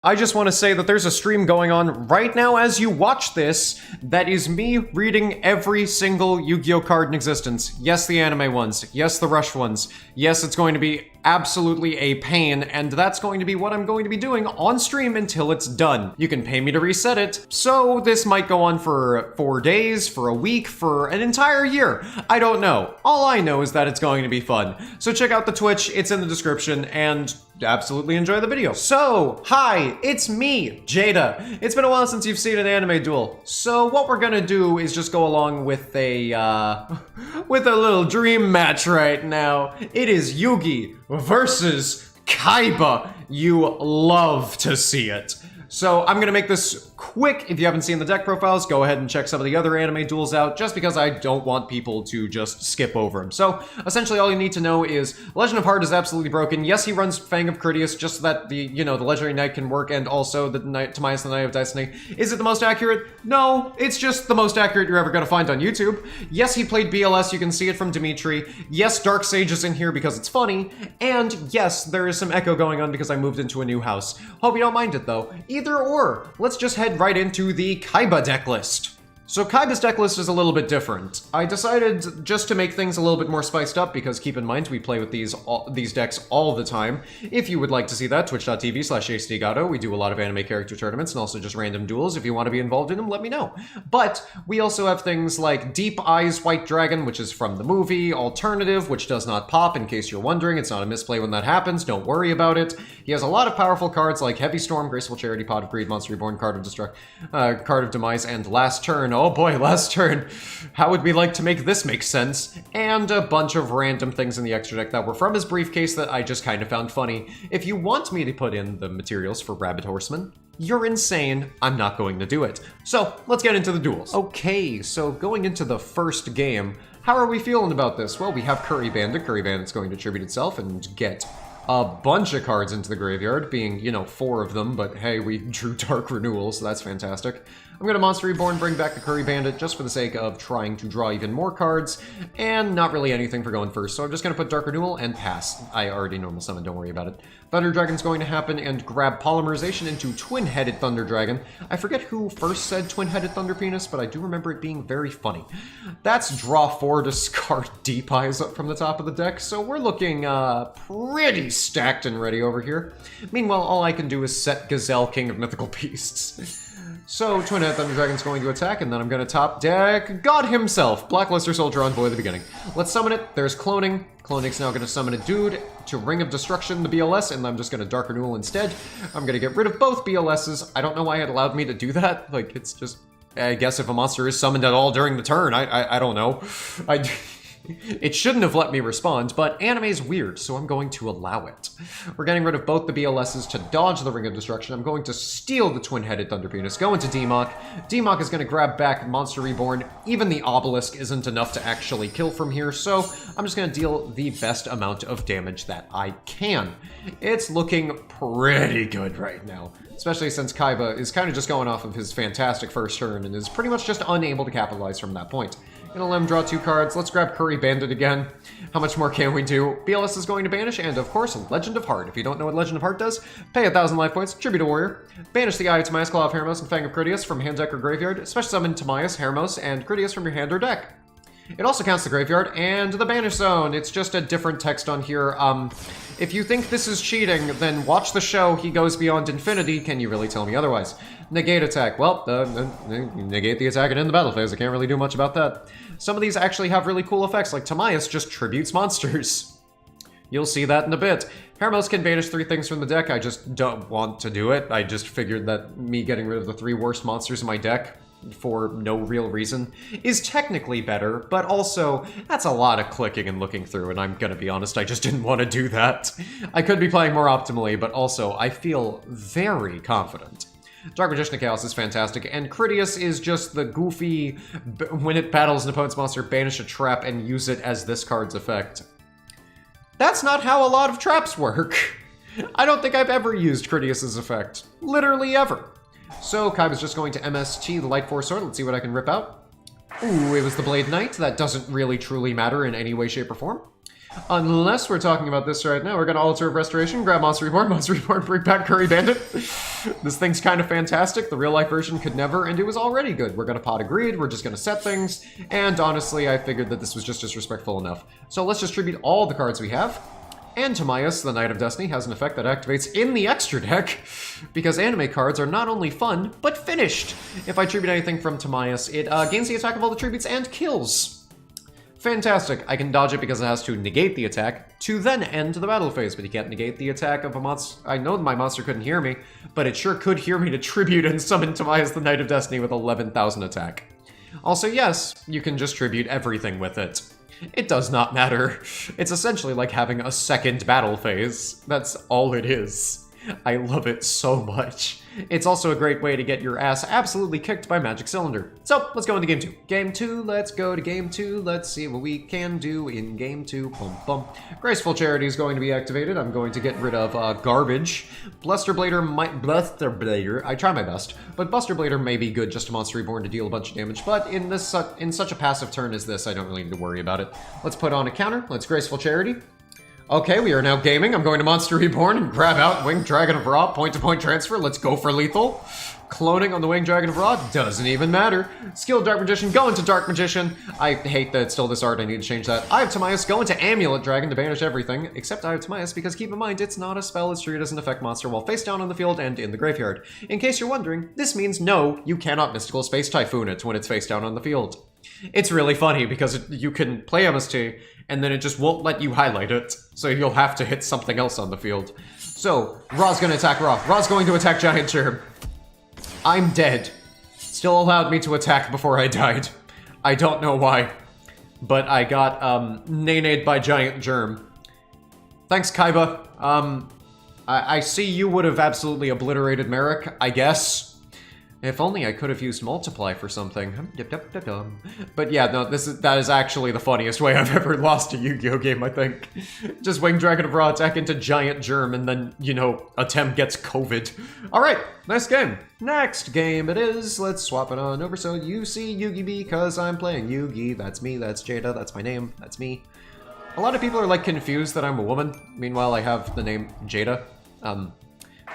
I just want to say that there's a stream going on right now as you watch this that is me reading every single Yu-Gi-Oh card in existence. Yes, the anime ones. Yes, the Rush ones. Yes, it's going to be absolutely a pain, and that's going to be what I'm going to be doing on stream until it's done. You can pay me to reset it, so this might go on for 4 days, for a week, for an entire year. I don't know. All I know is that it's going to be fun. So check out the Twitch, it's in the description, and absolutely enjoy the video. So, hi, it's me, Jada. It's been a while since you've seen an anime duel. So what we're gonna do is just go along with a little dream match right now. It is Yugi versus Kaiba. You love to see it. So I'm gonna make this quick. If you haven't seen the deck profiles, go ahead and check some of the other anime duels out, just because I don't want people to just skip over them. So essentially all you need to know is Legend of Heart is absolutely broken. Yes, he runs Fang of Critias just so that the Legendary Knight can work, and also the Timaeus the Knight of Destiny. Is it the most accurate? No, it's just the most accurate you're ever gonna find on YouTube. Yes, he played BLS, you can see it from Dimitri. Yes, Dark Sage is in here because it's funny. And yes, there is some echo going on because I moved into a new house. Hope you don't mind it though. Either or, let's just head right into the Kaiba deck list. So Kaiba's deck list is a little bit different. I decided just to make things a little bit more spiced up because keep in mind we play with these decks all the time. If you would like to see that, twitch.tv/HDGato. We do a lot of anime character tournaments and also just random duels. If you want to be involved in them, let me know. But we also have things like Deep Eyes White Dragon, which is from the movie, Alternative, which does not pop, in case you're wondering. It's not a misplay when that happens, don't worry about it. He has a lot of powerful cards like Heavy Storm, Graceful Charity, Pot of Greed, Monster Reborn, Card of Demise, and Last Turn. Oh boy, Last Turn. How would we like to make this make sense? And a bunch of random things in the extra deck that were from his briefcase that I just kind of found funny. If you want me to put in the materials for Rabbit Horseman, you're insane. I'm not going to do it. So, let's get into the duels. Okay, so going into the first game, how are we feeling about this? Well, we have Curry Bandit. Curry Bandit's going to tribute itself and get a bunch of cards into the graveyard, being, 4 of them, but hey, we drew Dark Renewal, so that's fantastic. I'm gonna Monster Reborn, bring back the Curry Bandit, just for the sake of trying to draw even more cards, and not really anything for going first, so I'm just gonna put Dark Renewal and pass. I already normal summon, don't worry about it. Thunder Dragon's going to happen and grab Polymerization into Twin-Headed Thunder Dragon. I forget who first said Twin-Headed Thunder Penis, but I do remember it being very funny. That's draw 4, discard Deep Eyes up from the top of the deck, so we're looking pretty stacked and ready over here. Meanwhile, all I can do is set Gazelle, King of Mythical Beasts. So, Twin-Headed Thunder Dragon's going to attack, and then I'm going to top deck God himself, Blackluster Soldier Envoy at the beginning. Let's summon it. There's Cloning. Cloning's now going to summon a dude to Ring of Destruction, the BLS, and I'm just going to Dark Renewal instead. I'm going to get rid of both BLSs. I don't know why it allowed me to do that. Like, it's just, I guess if a monster is summoned at all during the turn, I don't know. It shouldn't have let me respond, but anime's weird, so I'm going to allow it. We're getting rid of both the BLSs to dodge the Ring of Destruction. I'm going to steal the Twin-Headed Thunder Penis, go into D-Mok. D-Mok is going to grab back Monster Reborn. Even the Obelisk isn't enough to actually kill from here, so I'm just going to deal the best amount of damage that I can. It's looking pretty good right now, especially since Kaiba is kind of just going off of his fantastic first turn and is pretty much just unable to capitalize from that point. Gonna let him draw 2 cards. Let's grab Curry Bandit again. How much more can we do? BLS is going to banish, and of course, Legend of Heart. If you don't know what Legend of Heart does, pay 1,000 life points, tribute a warrior. Banish the Eye of Timaeus, Claw of Hermos, and Fang of Critias from hand, deck, or graveyard. Special summon Timaeus, Hermos, and Critias from your hand or deck. It also counts the graveyard and the banish zone. It's just a different text on here. If you think this is cheating, then watch the show. He goes beyond infinity. Can you really tell me otherwise? Negate attack. Well, negate the attack and end the battle phase. I can't really do much about that. Some of these actually have really cool effects, like Timaeus just tributes monsters. You'll see that in a bit. Hermos can banish 3 things from the deck. I just don't want to do it. I just figured that me getting rid of the 3 worst monsters in my deck for no real reason is technically better, but also that's a lot of clicking and looking through, and I'm gonna be honest, I just didn't want to do that. I could be playing more optimally, but also I feel very confident. Dark Magician of Chaos is fantastic, and Critias is just the goofy, when it battles an opponent's monster, banish a trap and use it as this card's effect. That's not how a lot of traps work. I don't think I've ever used Critias's effect. Literally ever. So Kaiba's just going to MST the Light Force Sword. Let's see what I can rip out. Ooh, it was the Blade Knight. That doesn't really truly matter in any way, shape, or form. Unless we're talking about this right now, we're gonna Altar of Restoration, grab Monster Reborn, bring back Curry Bandit. This thing's kind of fantastic. The real life version could never, and it was already good. We're gonna Pot of Greed, we're just gonna set things, and honestly, I figured that this was just disrespectful enough. So let's distribute all the cards we have. And Timaeus, the Knight of Destiny, has an effect that activates in the extra deck, because anime cards are not only fun, but finished. If I tribute anything from Timaeus, it gains the attack of all the tributes and kills. Fantastic. I can dodge it because it has to negate the attack to then end the battle phase, but you can't negate the attack of a monster. I know my monster couldn't hear me, but it sure could hear me to tribute and summon Timaeus, the Knight of Destiny, with 11,000 attack. Also, yes, you can just tribute everything with it. It does not matter. It's essentially like having a second battle phase. That's all it is. I love it so much. It's also a great way to get your ass absolutely kicked by Magic Cylinder. So, let's go into Game 2. Game 2, let's go to Game 2. Let's see what we can do in Game 2. Bum, bum. Graceful Charity is going to be activated. I'm going to get rid of garbage. Blusterblader, I try my best, but Busterblader may be good just to Monster Reborn to deal a bunch of damage, but in this in such a passive turn as this, I don't really need to worry about it. Let's put on a counter. Let's Graceful Charity. Okay, we are now gaming. I'm going to Monster Reborn and grab out Winged Dragon of Ra, point-to-point transfer. Let's go for lethal. Cloning on the Winged Dragon of Ra doesn't even matter. Skilled Dark Magician, go into Dark Magician. I hate that it's still this art, I need to change that. I have Timaeus, go into Amulet Dragon to banish everything, except I have Timaeus because keep in mind, it's not a spell, it's true, it doesn't affect monster while face down on the field and in the graveyard. In case you're wondering, this means no, you cannot Mystical Space Typhoon it when it's face down on the field. It's really funny because you can play MST and then it just won't let you highlight it, so you'll have to hit something else on the field. So, Ra's gonna attack Ra. Ra's going to attack Giant Germ. I'm dead. Still allowed me to attack before I died. I don't know why, but I got nay-nayed by Giant Germ. Thanks, Kaiba. I see you would have absolutely obliterated Merrick, I guess. If only I could have used Multiply for something. But yeah, no, that is actually the funniest way I've ever lost a Yu-Gi-Oh game, I think. Just Winged Dragon of Ra, attack into Giant Germ, and then, you know, Attempt gets COVID. Alright, nice game. Next game it is. Let's swap it on over so you see Yugi because I'm playing Yugi. That's me, that's Jada, that's my name, that's me. A lot of people are, like, confused that I'm a woman. Meanwhile, I have the name Jada.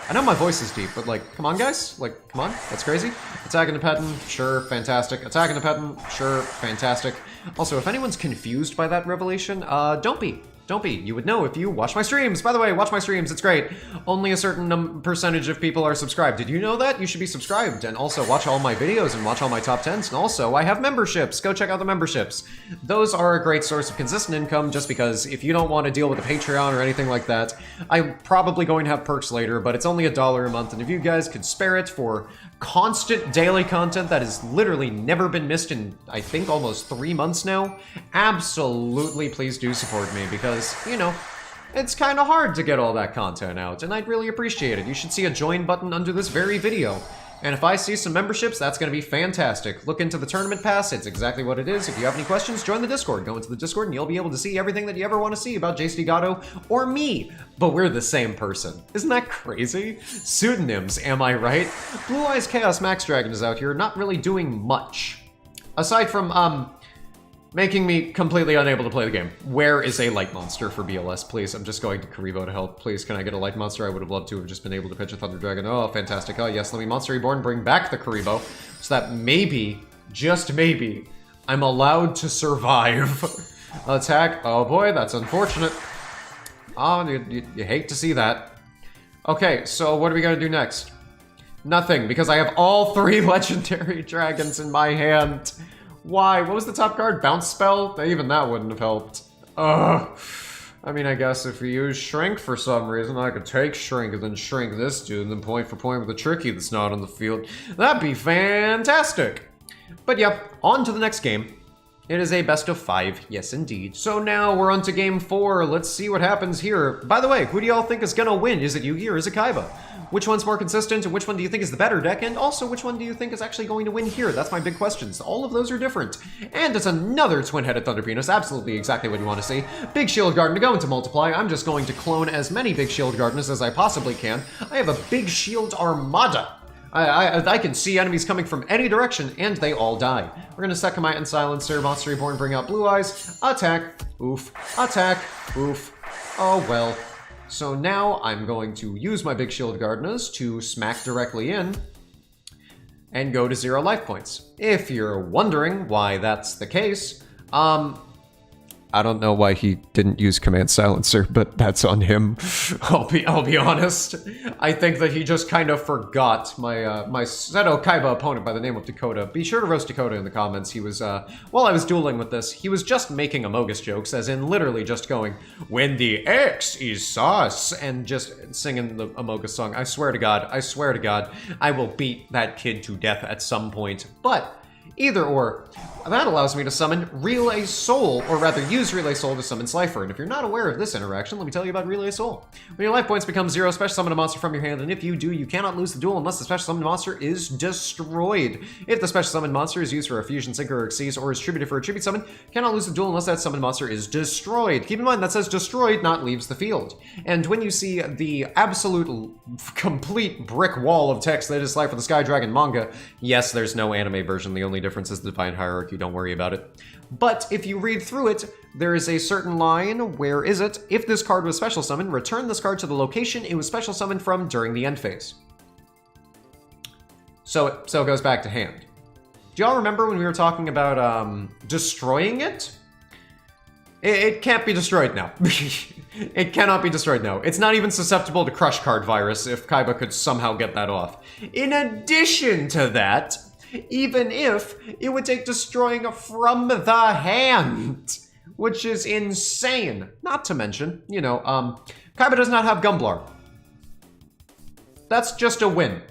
I know my voice is deep, but like, come on guys, like, come on, that's crazy. Attacking the Petten, sure, fantastic. Attacking the Petten, sure, fantastic. Also, if anyone's confused by that revelation, don't be. Don't be. You would know if you watch my streams. By the way, watch my streams, it's great. Only a certain percentage of people are subscribed. Did you know that? You should be subscribed. And also watch all my videos and watch all my top 10s. And also, I have memberships. Go check out the memberships. Those are a great source of consistent income just because if you don't want to deal with a Patreon or anything like that, I'm probably going to have perks later, but it's only $1 a month. And if you guys could spare it for constant daily content that has literally never been missed in, I think, almost 3 months now, absolutely please do support me because, you know, it's kind of hard to get all that content out, and I'd really appreciate it. You should see a join button under this very video. And if I see some memberships, that's going to be fantastic. Look into the tournament pass, it's exactly what it is. If you have any questions, join the Discord. Go into the Discord and you'll be able to see everything that you ever want to see about JC Gatto or me. But we're the same person. Isn't that crazy? Pseudonyms, am I right? Blue Eyes Chaos Max Dragon is out here, not really doing much. Aside from, making me completely unable to play the game. Where is a light monster for BLS, please? I'm just going to Karibo to help. Please, can I get a light monster? I would have loved to have just been able to pitch a Thunder Dragon. Oh, fantastic. Oh, yes, let me Monster Reborn bring back the Karibo so that maybe, just maybe, I'm allowed to survive. Attack. Oh boy, that's unfortunate. Oh, you hate to see that. Okay, so what are we gonna do next? Nothing, because I have all 3 legendary dragons in my hand. Why? What was the top card? Bounce Spell? Even that wouldn't have helped. Ugh. I mean, I guess if we use Shrink for some reason, I could take Shrink and then shrink this dude and then point for point with a Tricky that's not on the field. That'd be fantastic! But yeah, on to the next game. It is a best of 5, yes indeed. So now we're on to game 4. Let's see what happens here. By the way, who do y'all think is gonna win? Is it Yugi or is it Kaiba? Which one's more consistent, and which one do you think is the better deck? And also, which one do you think is actually going to win here? That's my big questions. All of those are different. And it's another twin-headed Thunder Penis, absolutely exactly what you want to see. Big Shield Garden to go into Multiply. I'm just going to clone as many Big Shield Gardens as I possibly can. I have a Big Shield Armada. I can see enemies coming from any direction, and they all die. We're gonna set Command and Silencer, Monster Reborn, bring out Blue Eyes, attack, oof, attack, oof. Oh well. So now I'm going to use my Big Shield Gardenas to smack directly in and go to 0 life points. If you're wondering why that's the case, I don't know why he didn't use Command Silencer, but that's on him. I'll be honest. I think that he just kind of forgot my Seto Kaiba opponent by the name of Dakota. Be sure to roast Dakota in the comments. He was while I was dueling with this, he was just making Amogus jokes, as in literally just going, "When the X is sauce," and just singing the Amogus song. I swear to God, I will beat that kid to death at some point. But either or, that allows me to summon Relay Soul, or rather use Relay Soul to summon Slifer. And if you're not aware of this interaction, let me tell you about Relay Soul. When your life points become 0, special summon a monster from your hand, and if you do, you cannot lose the duel unless the special summoned monster is destroyed. If the special summoned monster is used for a fusion, synchro, or exceeds, or is tributed for a tribute summon, you cannot lose the duel unless that summoned monster is destroyed. Keep in mind that says destroyed, not leaves the field. And when you see the absolute complete brick wall of text that is Slifer the Sky Dragon manga, yes, there's no anime version. The only difference is the Divine Hierarchy. Don't worry about it. But if you read through it, there is a certain line, where is it? If this card was special summoned, return this card to the location it was special summoned from during the end phase. So it goes back to hand. Do y'all remember when we were talking about destroying it? It can't be destroyed now. It cannot be destroyed now. It's not even susceptible to Crush Card virus if Kaiba could somehow get that off. In addition to that, even if it would take destroying from the hand, which is insane. Not to mention, you know, Kaiba does not have Gumblar. That's just a win.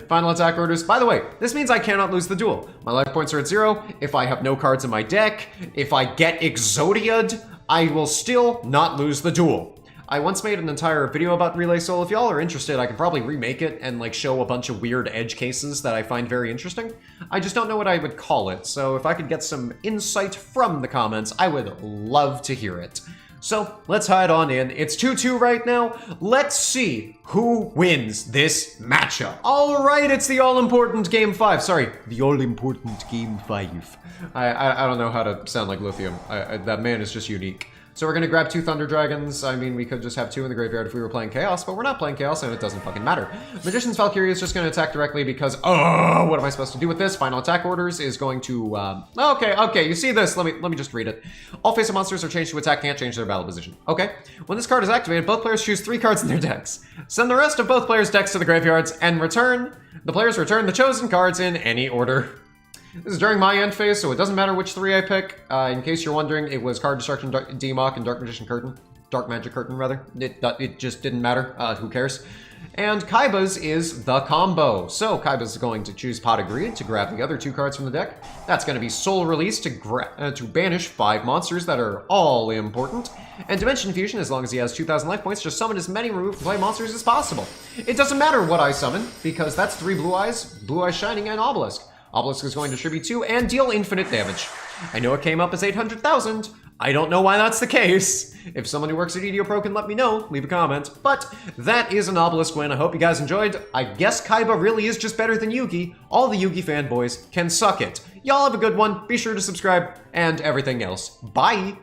Final attack orders. By the way, this means I cannot lose the duel. My life points are at 0. If I have no cards in my deck, if I get Exodia'd, I will still not lose the duel. I once made an entire video about Relay Soul. If y'all are interested, I can probably remake it and like show a bunch of weird edge cases that I find very interesting. I just don't know what I would call it, so if I could get some insight from the comments, I would love to hear it. So let's head on in. It's 2-2 right now. Let's see who wins this matchup. All right, it's the all-important Game 5. Sorry, the all-important Game 5. I don't know how to sound like Lithium. That man is just unique. So we're gonna grab 2 Thunder Dragons. I mean, we could just have 2 in the graveyard if we were playing Chaos, but we're not playing Chaos, and it doesn't fucking matter. Magician's Valkyrie is just gonna attack directly because, oh, what am I supposed to do with this? Final attack orders is going to, okay, you see this. Let me just read it. All face-up monsters are changed to attack, can't change their battle position. Okay. When this card is activated, both players choose 3 cards in their decks. Send the rest of both players' decks to the graveyards, and the players return the chosen cards in any order. This is during my end phase, so it doesn't matter which 3 I pick. In case you're wondering, it was Card Destruction, Demok, and Dark Magic Curtain, rather. It just didn't matter. Who cares? And Kaiba's is the combo. So Kaiba's going to choose Pot of Greed to grab the other 2 cards from the deck. That's going to be Soul Release to banish 5 monsters that are all important. And Dimension Fusion, as long as he has 2,000 life points, just summon as many remove play monsters as possible. It doesn't matter what I summon, because that's 3 Blue Eyes Shining, and Obelisk. Obelisk is going to tribute 2 and deal infinite damage. I know it came up as 800,000. I don't know why that's the case. If someone who works at EDO Pro can let me know, leave a comment. But that is an Obelisk win. I hope you guys enjoyed. I guess Kaiba really is just better than Yugi. All the Yugi fanboys can suck it. Y'all have a good one. Be sure to subscribe and everything else. Bye.